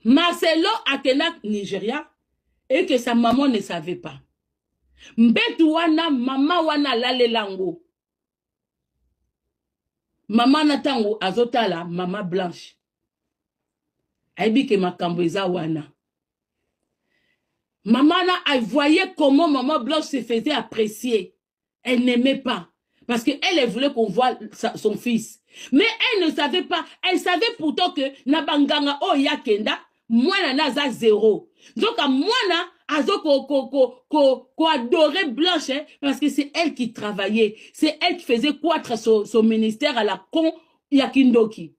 Marcelo Akena Nigeria et que sa maman ne savait pas. Mbetu wana mama wana lale lango. Mama natango azotala mama Blanche. Aibi ke makambo eza wana. Maman elle voyait comment maman Blanche se faisait apprécier. Elle n'aimait pas. Parce qu'elle voulait qu'on voit son fils. Mais elle ne savait pas. Elle savait pourtant que Nabanganga o yakenda, moi naza zéro. Donc à moi azo ko adorait Blanche parce que c'est elle qui travaillait. C'est elle qui faisait croître son ministère à la con yakindoki.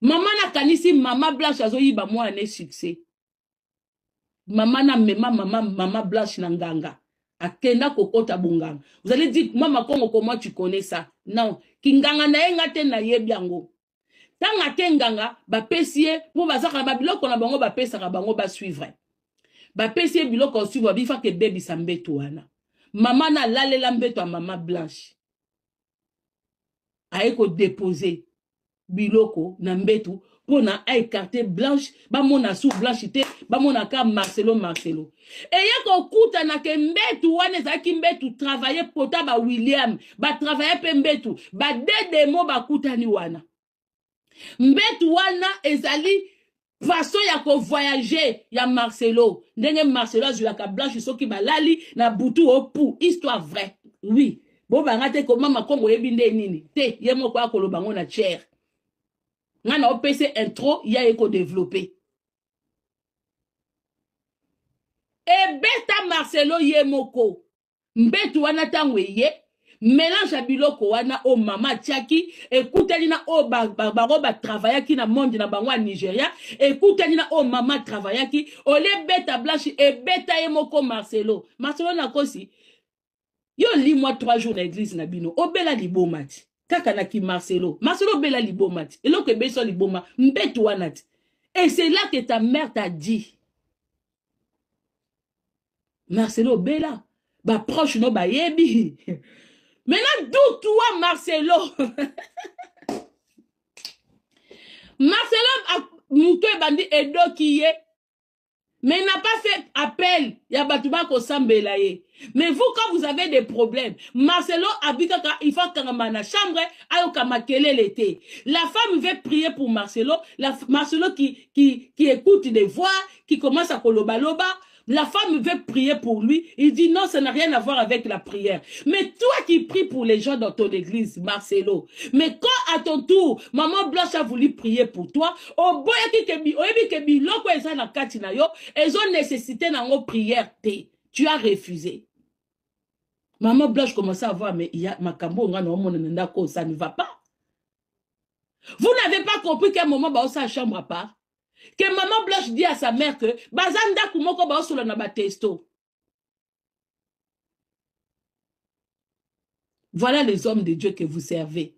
Maman na kanisi maman Blanche azo yiba moi un succès. Maman na mema maman Blanche nanganga. Akenda kokota bunganga. Vous allez dire, maman, comment tu connais ça? Non. Kinganga na enga te na yebiango. Tanga tenganga, ba pesie, pour bazaka ba biloko na bango ba pesa ka bango ba suivre. Ba pesie biloko suivre bifa ke baby sambeto wana. Maman na lale lambeto a maman Blanche. Aeko déposer biloko na mbetu pour na écarter Blanche, ba mona sous Blanche te, ba mona ka Marcelo. Et yako kuta na ke mbetu wane za ki mbetu travailler pota ba William, ba travailler pe mbetu, ba dedemo ba kuta ni wana. Mbetu wana ezali façon ya ko voyager ya Marcelo. Ndenge Marcelo azulaka Blanche soki ba lali na butu opu, histoire vraie. Oui. Bo ba ngate ko mama kongo yebinde nini. Te yemo kwa koloba ngona cher. Ngana opese intro ya eko développer. Et beta Marcelo yemoko. Mbetu wana tangwe ye. Mélange à biloko wana o mama tiaki. Écoutez na o ba travailler ki na monde na bangwa Nigeria. Écoutez na o mama travailler ki. Ole beta Blanche et beta yemoko Marcelo. Marcelo na kosi. Yo li moi 3 jours l'église na bino. Obela libomati. Kaka na ki Marcelo. Marcelo bela libomati. Et l'autre beso liboma. Mbetu wanati. Et c'est là que ta mère t'a dit. Marcelo bela. Ba proche no ba yebi. Maintenant d'où toi Marcelo? Marcelo a mouto e bandi edo kiye. Mais il n'a pas fait appel. Yabatuba ko sambela ye. Mais vous, quand vous avez des problèmes, Marcelo habite, il faut qu'à ma chambre, ayo kamakele l'été. La femme veut prier pour Marcelo. Marcelo qui écoute des voix, qui commence à kolobaloba. La femme veut prier pour lui. Il dit non, ça n'a rien à voir avec la prière. Mais toi qui pries pour les gens dans ton église, Marcelo. Mais quand à ton tour, maman Blanche a voulu prier pour toi, oh boy qui loko eza na kati na yo, elles ont nécessité na ngo prière te. Tu as refusé. Maman Blanche commence à voir, mais il y a makambo ngano ça ne va pas. Vous n'avez pas compris qu'à un moment bah sa chambre à part. Que maman Blanche dit à sa mère que bazanda kumoko ba solo na ba testo. Voilà les hommes de Dieu que vous servez.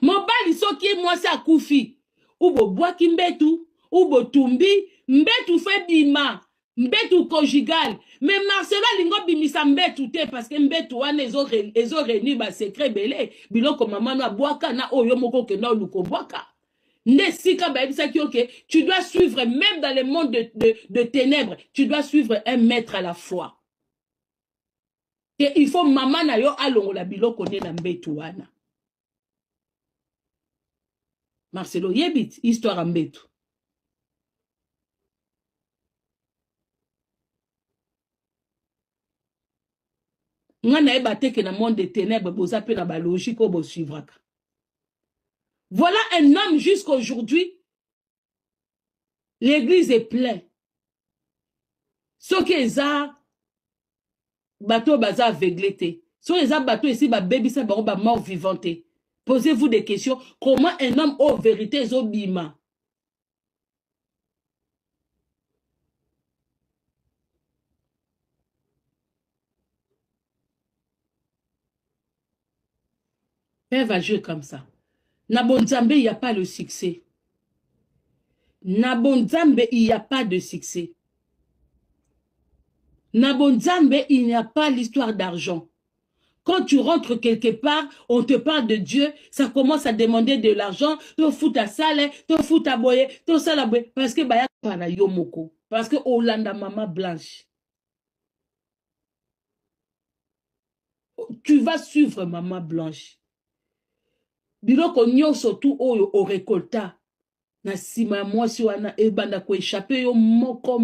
Mon bali soki moi sa koufi. Ou bo bois ki mbetu, ou bo tumbi, mbetu fe bima, mbetu conjugal. Mais Marcelo lingo bimisa mbetu te parce que mbetu wane ezo réuni ba secret belé. Biloko maman na boaka na oyo moko ke na luko boaka. Nesika ba ebisa ki ok, tu dois suivre même dans le monde de ténèbres, tu dois suivre un maître à la fois. Et il faut maman na yo alongo la biloko ne na mbetu wana. Marcelo yebit histoire mbetu. Ngana eba teke na monde des ténèbres boza pe na ba logique o bo suivraka. Voilà un homme jusqu'aujourd'hui. L'église est pleine. Ce qui est ça, bateau baza aveuglé. Ce qui est ça, bateau ici, ba baby ça ba mort vivante. Posez-vous des questions. Comment un homme aux vérités est bima? Père va jouer comme ça. Nabonzambe, il n'y a pas le succès. Nabonzambe, il n'y a pas de succès. Nabonzambe, il n'y a pas l'histoire d'argent. Quand tu rentres quelque part, on te parle de Dieu, ça commence à demander de l'argent, te fout à salé, te fout à boyer, te sale à boyer. Parce que baya para yomoko. Parce que Olanda maman blanche. Tu vas suivre maman blanche. Biloko nyo surtout au récolta. Na sima mwasi wana ebanda ko échapper yo moko.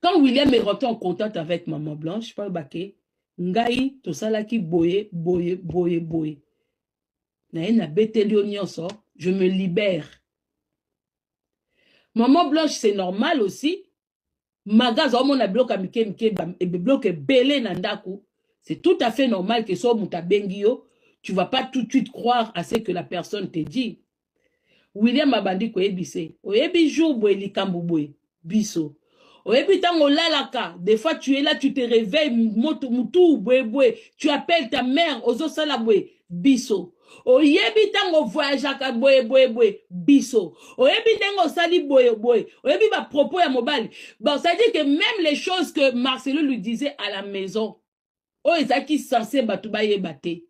Quand William est rentré en contact avec maman blanche, pas baké, ngai to salaki boye. Na betelio nyonso, je me libère. Maman blanche c'est normal aussi. Magaza on a bloqué bloqué belé nandaku. C'est tout à fait normal que so muta bengio, tu vas pas tout de suite croire à ce que la personne te dit. William abandi ko ebise. Oyebi jour boye likambu boye biso. Oyebi tango lalaka, des fois tu es là, tu te réveilles mutu boye, tu appelles ta mère ozo sala boye biso. Oyebi tango voyage aka boye biso. Oyebi tango sali boye. Oyebi ba propos ya mobile. Bon, ça dit que même les choses que Marcelo lui disait à la maison, oh ezaki censé batu baye bate.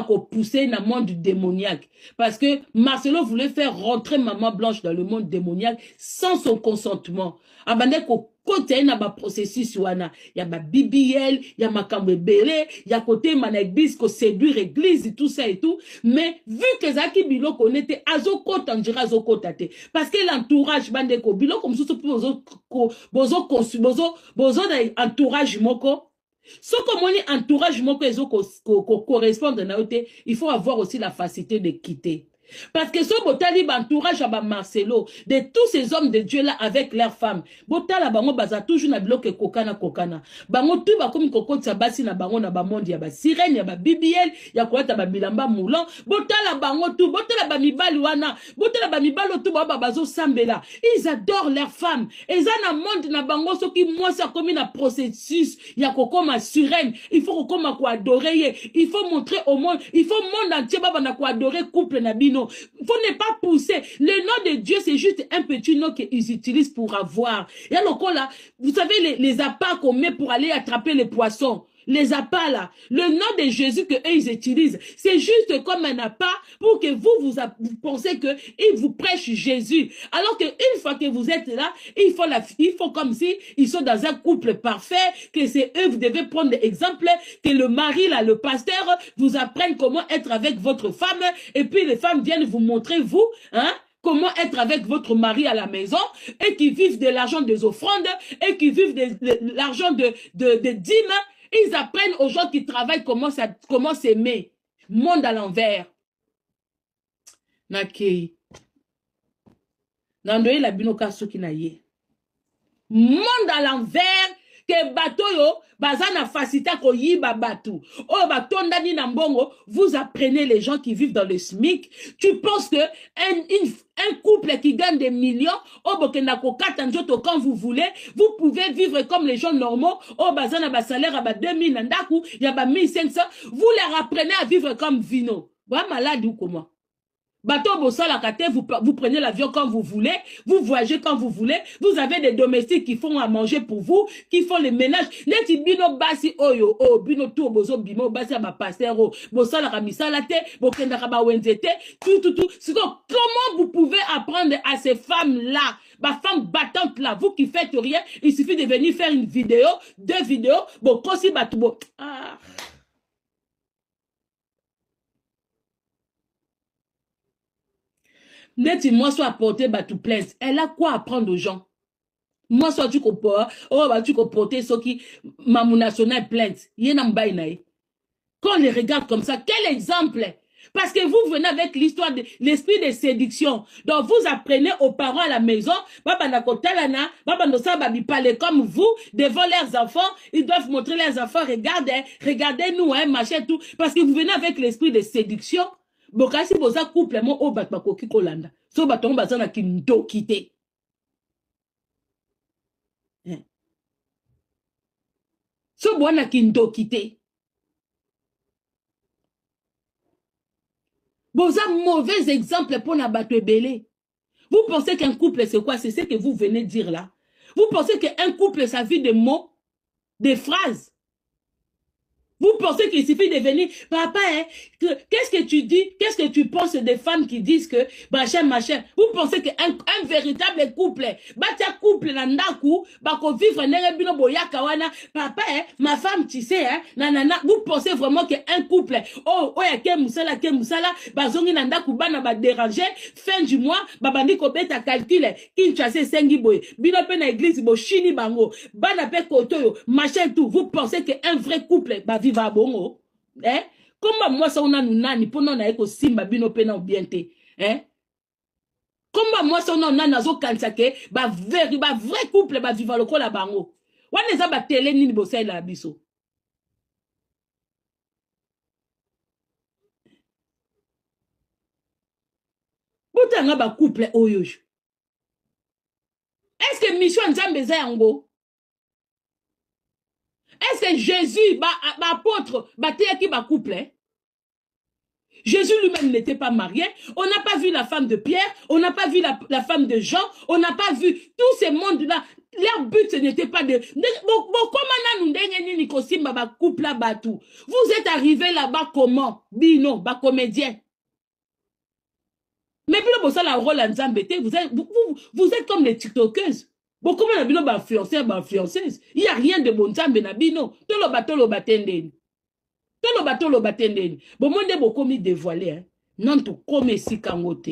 Pour pousser dans le monde démoniaque. Parce que Marcelo voulait faire rentrer maman blanche dans le monde démoniaque sans son consentement. Abandé ko côté na ba processus wana, y a ba BBL, y a makambe belé, y a côté managis ko séduire église tout ça et tout, mais vu que Zaki Bilo connaissait azoko tangira azoko tate parce que l'entourage bande ko Bilo comme ça bozo entourage moko. Ce que mon entourage correspond à naote, il faut avoir aussi la facilité de quitter. Parce que ce botali entourage à Marcelo, de tous ces hommes de Dieu là avec leurs femmes, botala bango baza toujours na bloqué kokana. Bango tout ba comme kokot sabasi na bango na ba monde ya ba sirène ya ba BBL, ya kolata ba bilamba moulant, botala bango tout, botala ba mibali wana, botala ba mibalo tout ba bazo sambela. Ils adorent leurs femmes. Et ça na monde na bango ce qui moi ça comme un processus, ya kokoma sirène, il faut kokoma ko adorer, il faut montrer au monde, il faut monde entier ba na ko adorer couple na bino. Il faut ne pas pousser. Le nom de Dieu, c'est juste un petit nom qu'ils utilisent pour avoir. Et alors là, vous savez, les appâts qu'on met pour aller attraper les poissons. Les appâts là, le nom de Jésus que eux ils utilisent, c'est juste comme un appât pour que vous pensez que ils vous prêchent Jésus. Alors que une fois que vous êtes là, il faut comme si ils sont dans un couple parfait, que c'est eux vous devez prendre l'exemple, que le mari là, le pasteur, vous apprenne comment être avec votre femme, et puis les femmes viennent vous montrer vous, hein. Comment être avec votre mari à la maison et qui vivent de l'argent des offrandes et qui vivent de l'argent de dîmes. Ils apprennent aux gens qui travaillent comment s'aimer. Monde à l'envers. Nakei. Nandoye la binoka soki na ye. Monde à l'envers. Que bateau yo, bazana facilita ko yiba batou. Oh, batonda ni nambongo, vous apprenez les gens qui vivent dans le SMIC. Tu penses que un couple qui gagne des millions, oh, bokena ko katanjoto quand vous voulez, vous pouvez vivre comme les gens normaux. Oh, bazana ba salaire à ba 2000 nandaku, ya ba 1500. Vous leur apprenez à vivre comme vino. Bah, malade ou comment? Bateau vous prenez l'avion quand vous voulez, vous voyagez quand vous voulez, vous avez des domestiques qui font à manger pour vous, qui font les ménages. Les bino basi oyo, oh, bino tout, bozo bimo basi à ma pasteur, bosa la ramisa la te, bokenda kaba wenzete, tout. Comment vous pouvez apprendre à ces femmes-là, ma femme battante là, vous qui faites rien, il suffit de venir faire une vidéo, 2 vidéos, bon, kosi batoubo. Ah. Neti moi soit apporter batou plainte. Elle a quoi apprendre aux gens? Moi soit tu comprends, oh bah tu comporter ce qui mamou national plainte. Yena mbaïnaï. Quand on les regarde comme ça, quel exemple? Parce que vous venez avec l'histoire de l'esprit de séduction. Donc vous apprenez aux parents à la maison, baba nakotalana, baba nosa babi parler comme vous devant leurs enfants, ils doivent montrer leurs enfants, regardez-nous hein, machin tout parce que vous venez avec l'esprit de séduction. Bokasi boza couple mo o bat bakoki kolanda. So baton bazana ki ndo kite. So bwana ki ndo kite. Boza mauvais exemple pour na bato belé. Vous pensez qu'un couple c'est quoi? C'est ce que vous venez dire là. Vous pensez qu'un couple ça vit de mots, des phrases. Vous pensez qu'il suffit de venir, papa, hein, qu'est-ce que tu dis, qu'est-ce que tu penses des femmes qui disent que, machin, machin, vous pensez qu'un véritable couple, batia couple nandaku, bako vivre n'erebino boyaka wana, papa, hein, ma femme, tu sais, hein, nanana, vous pensez vraiment qu'un couple, oh, ke musala, bazongi nandaku, bana ba déranger, fin du mois, babandi ko beta calcule, kinchase sengi boy, bino pe na église bo chini bango, bana pe kotoyo, machin tout, vous pensez qu'un vrai couple, ba viva bongo, hein? Comment moi ça on a nous nani pour non na eko simba bino pena ou bien te, hein? Comment moi ça on a nazo kansake ba vrai couple ba viva loko la bango. Wana za ba télé nini bosai la biso. Botanga ba couple oyo. Est-ce que mission nzambe za yango? Est-ce que Jésus, apôtre, qui va couple? Jésus lui-même n'était pas marié. On n'a pas vu la femme de Pierre. On n'a pas vu la femme de Jean. On n'a pas vu tous ces mondes-là. Leur but, ce n'était pas de... Vous êtes arrivés là-bas comment? Bino, comédien. Mais puis le rôle en Zambété, vous êtes comme les tiktokeuses. Bon, comment on a bino fiancé, il n'y a rien de bon Zambé na bino. Tolo batendeni. Bon, monde beaucoup mis dévoilé, hein. Non, tout comme si kangote.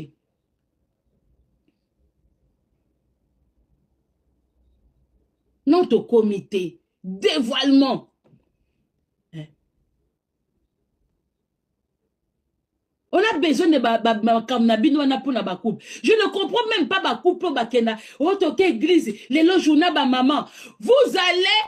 Non, tout comité. Dévoilement. Hein? On a besoin de couple. Je ne comprends même pas ma couple. Église, les lojouna maman. Vous allez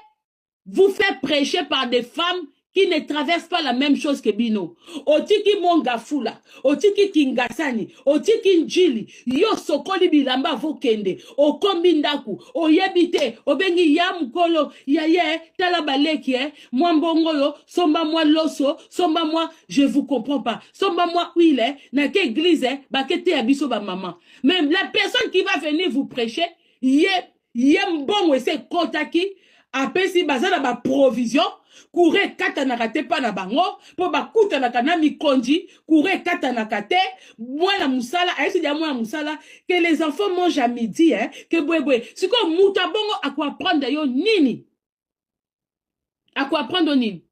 vous faire prêcher par des femmes qui ne traversent pas la même chose que Bino. Otiki Mongafula, Otiki Kingasani, Otiki Njili, Yo Sokoli Bilamba Vokende, Okombindaku, Oyebite, Obengi Yamkolo, Yaye, Talabaleki, Mwambongolo, Somba moi Loso, Somba moi, je vous comprends pas. Somba moi Huile, Nake Église, Bakete Abiso ba maman. Même la personne qui va venir vous prêcher, Yem bon c'est Kotaki, après si bazana ba provision, Kouré katanakate pa na bango, po ba kutanaka na mikondi, kouré katanakate, moi la moussala, aïe moi la moussala, que les enfants mangent à midi, hein, que boué. C'est comme moutabongo à quoi prendre d'ailleurs nini. À quoi prendre nini.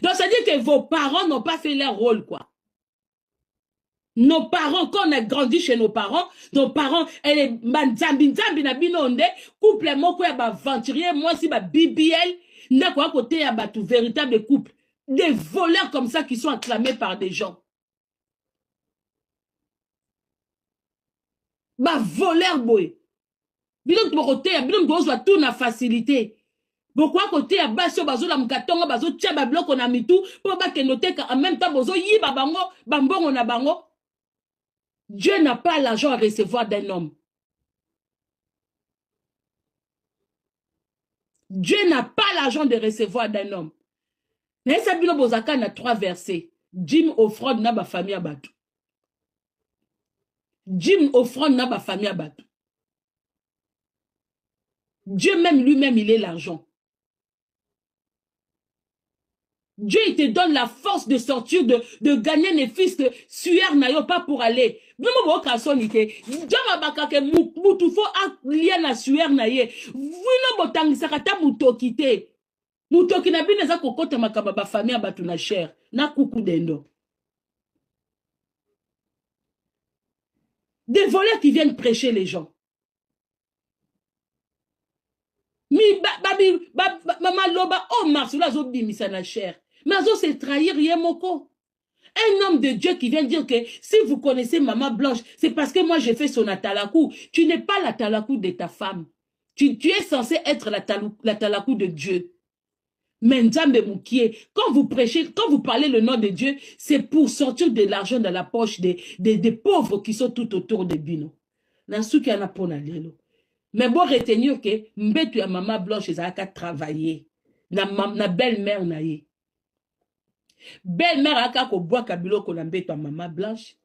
Donc ça dit que vos parents n'ont pas fait leur rôle, quoi. Nos parents, quand on a grandi chez nos parents, elle est manzambi na binonde, couple moko ya ba aventurier, moi si ba BBL, n'a quoi côté ya ba tout véritable couple. Des voleurs comme ça qui sont acclamés par des gens. Ba voleurs boy. Bilon de côté, bilon de tout na facilité. Pourquoi côté ya baso bazo la mukatonga bazo tia ba bloc on a mis tout pour ba que noter qu'en même temps bozo yi ba bango, bambongo na bango. Dieu n'a pas l'argent à recevoir d'un homme. Dieu n'a pas l'argent de recevoir d'un homme. Mais ça bilo bozaka na 3 versets. Jim offrande na ba famille à batou. Jim offrande na ba famille à batou. Dieu même lui-même il est l'argent. Dieu, il te donne la force de sortir, de gagner les fils de suer nayo pas pour aller. Vous des voleurs qui viennent prêcher les gens. Maman loba, oh Marsula zo bimisa na chair. Mazo c'est trahir Yemoko. Un homme de Dieu qui vient dire que si vous connaissez Maman Blanche, c'est parce que moi j'ai fait son atalakou. Tu n'es pas l'atalakou de ta femme. Tu es censé être l'atalakou de Dieu. Mais Nzambe Moukié, quand vous prêchez, quand vous parlez le nom de Dieu, c'est pour sortir de l'argent dans la poche des pauvres qui sont tout autour de Bino. Nansuki anapona lelo. Mais bon retenir que Mbetu ya Maman Blanche ils a travailler. Na belle-mère na ye. Belle-mère a ko bois kabilo ko na Mbetu ya Maman Blanche.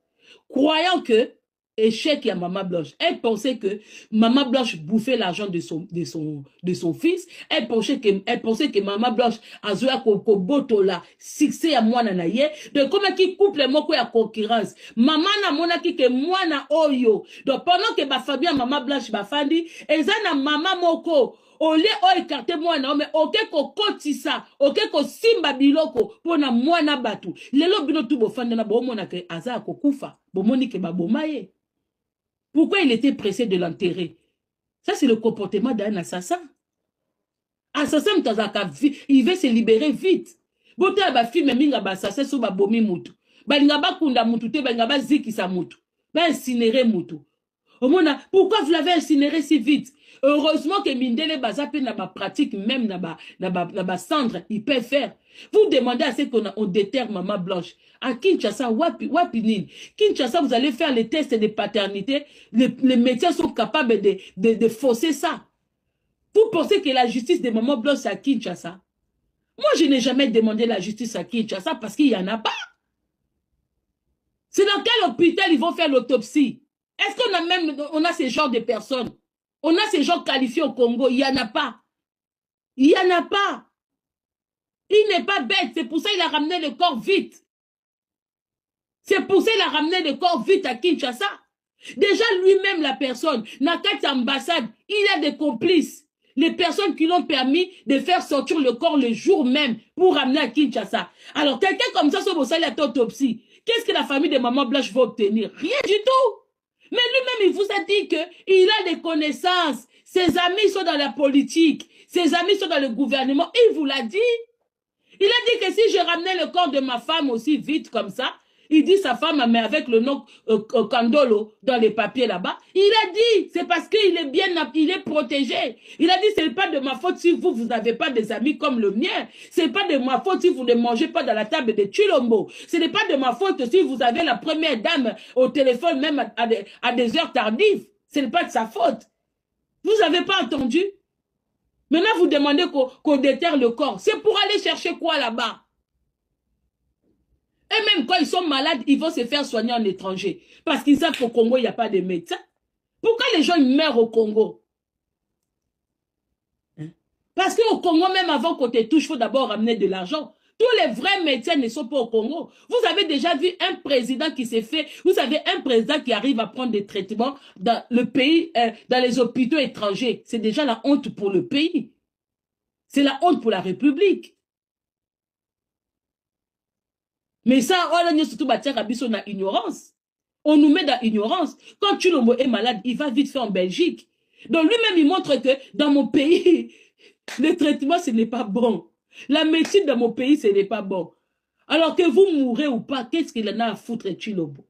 Croyant que échec à Maman Blanche. Elle pensait que Maman Blanche bouffait l'argent de son fils. Elle pensait que Maman Blanche a joué à Kokoboto là, succès à moi nanaye. Donc, comme qui couple les mots à concurrence. Maman na mona ki que moi na oyo. Donc, pendant que ma famille à Maman Blanche bafandi, et ça na Maman Moko. Au lieu de écarter moi na mais ok ko kotisa ok ko simba biloko pona moi na batu lelo bino tu bofanda na bo mona ke aza ko kufa bo moni ke babomaye. Pourquoi il était pressé de l'enterrer? Ça c'est le comportement d'un assassin. Assassin il veut se libérer vite. Bota ba film minga ba assassin so ba bomi mutu balinga ba kunda mutu te balinga ba zikisa mutu ba incinérer mutu. Pourquoi vous l'avez incinéré si vite? Heureusement que Mindele Bazape n'a pas pratique, même n'a pas cendre, il peut faire. Vous demandez à ce qu'on déterre Maman Blanche. À Kinshasa, Wapinin. Kinshasa, vous allez faire les tests de paternité. Les médecins sont capables de fausser ça. Vous pensez que la justice de Maman Blanche c'est à Kinshasa? Moi, je n'ai jamais demandé la justice à Kinshasa parce qu'il n'y en a pas. C'est dans quel hôpital ils vont faire l'autopsie? Est-ce qu'on a ce genre de personnes? On a ces gens qualifiés au Congo, il n'y en a pas. Il n'y en a pas. Il n'est pas bête, c'est pour ça qu'il a ramené le corps vite. C'est pour ça qu'il a ramené le corps vite à Kinshasa. Déjà lui-même, la personne, dans cette ambassade, il a des complices. Les personnes qui l'ont permis de faire sortir le corps le jour même pour ramener à Kinshasa. Alors, quelqu'un comme ça, sur il a autopsie. Qu'est-ce que la famille de Maman Blanche va obtenir? Rien du tout. Mais lui-même, il vous a dit qu'il a des connaissances. Ses amis sont dans la politique. Ses amis sont dans le gouvernement. Il vous l'a dit. Il a dit que si je ramenais le corps de ma femme aussi vite comme ça, il dit sa femme, mais avec le nom Kandolo dans les papiers là-bas, il a dit, c'est parce qu'il est bien, il est protégé. Il a dit, ce n'est pas de ma faute si vous n'avez pas des amis comme le mien. Ce n'est pas de ma faute si vous ne mangez pas dans la table de Chilombo. Ce n'est pas de ma faute si vous avez la première dame au téléphone, même à des heures tardives. Ce n'est pas de sa faute. Vous n'avez pas entendu? Maintenant, vous demandez qu'on déterre le corps. C'est pour aller chercher quoi là-bas? Et même quand ils sont malades, ils vont se faire soigner en étranger. Parce qu'ils savent qu'au Congo, il n'y a pas de médecins. Pourquoi les gens ils meurent au Congo? Parce qu'au Congo, même avant qu'on te touche, il faut d'abord ramener de l'argent. Tous les vrais médecins ne sont pas au Congo. Vous avez déjà vu un président qui s'est fait... Vous avez un président qui arrive à prendre des traitements dans le pays, dans les hôpitaux étrangers. C'est déjà la honte pour le pays. C'est la honte pour la République. Mais ça, on a surtout dans ignorance. On nous met dans l'ignorance. Quand Chilombo est malade, il va vite faire en Belgique. Donc lui-même, il montre que dans mon pays, le traitement, ce n'est pas bon. La médecine dans mon pays, ce n'est pas bon. Alors que vous mourrez ou pas, qu'est-ce qu'il en a à foutre, Chilombo?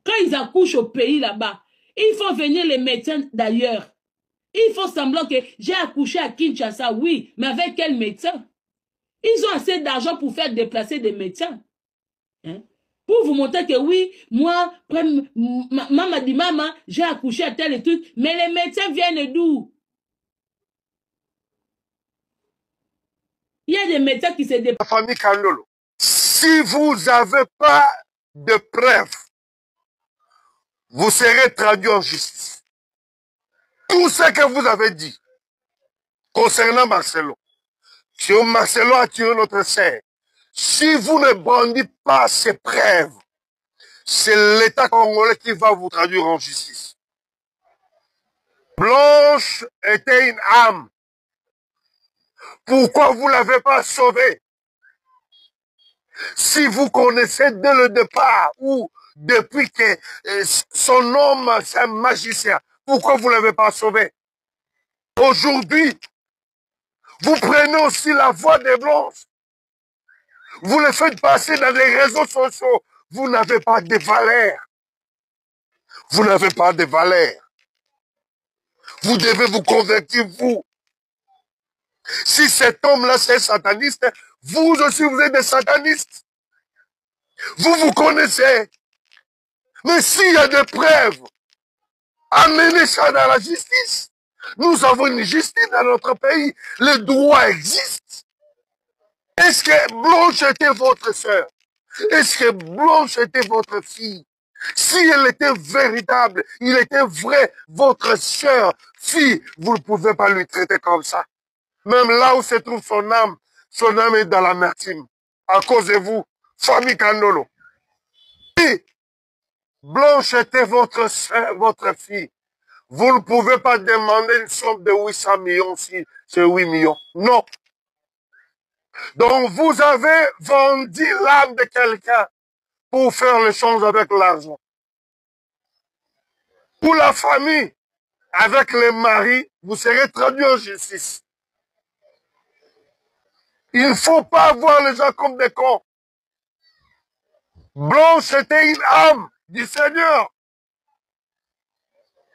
Quand ils accouchent au pays là-bas, il faut venir les médecins d'ailleurs. Il faut semblant que j'ai accouché à Kinshasa, oui, mais avec quel médecin? Ils ont assez d'argent pour faire déplacer des médecins. Hein? Pour vous montrer que oui, moi, maman dit, maman, j'ai accouché à tel et tout, mais les médecins viennent d'où? Il y a des médecins qui se déplacent. La famille Kandolo, si vous n'avez pas de preuves, vous serez traduit en justice. Tout ce que vous avez dit concernant Marcelo, que Marcelo a tué notre sœur, si vous ne brandissez pas ces preuves, c'est l'État congolais qui va vous traduire en justice. Blanche était une âme. Pourquoi vous ne l'avez pas sauvée? Si vous connaissez dès le départ ou depuis que son homme, c'est un magicien, pourquoi vous ne l'avez pas sauvé? Aujourd'hui, vous prenez aussi la voix des Blanches. Vous le faites passer dans les réseaux sociaux. Vous n'avez pas de valeur. Vous n'avez pas de valeur. Vous devez vous convertir, vous. Si cet homme-là, c'est sataniste, vous aussi, vous êtes des satanistes. Vous vous connaissez. Mais s'il y a des preuves, amenez ça dans la justice. Nous avons une justice dans notre pays. Le droit existe. Est-ce que Blanche était votre sœur? Est-ce que Blanche était votre fille? Si elle était véritable, il était vrai, votre sœur, fille, vous ne pouvez pas lui traiter comme ça. Même là où se trouve son âme est dans l'amertume. À cause de vous, famille Kandolo. Si Blanche était votre sœur, votre fille, vous ne pouvez pas demander une somme de 800 millions si c'est 8 millions. Non. Donc vous avez vendu l'âme de quelqu'un pour faire l'échange avec l'argent. Pour la famille, avec les maris, vous serez traduit en justice. Il ne faut pas voir les gens comme des cons. Blanche était une âme du Seigneur.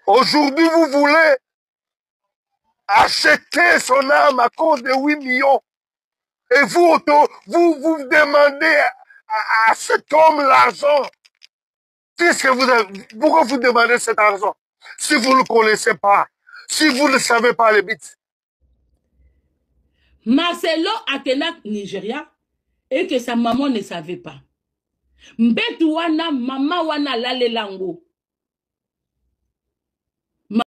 Aujourd'hui, vous voulez acheter son âme à cause de 8 millions. Et vous demandez à cet homme l'argent. Pourquoi vous demandez cet argent? Si vous ne le connaissez pas, si vous ne savez pas les bits. Marcelo Akena Nigeria et que sa maman ne savait pas. Mbetu wana mama wana lale lango.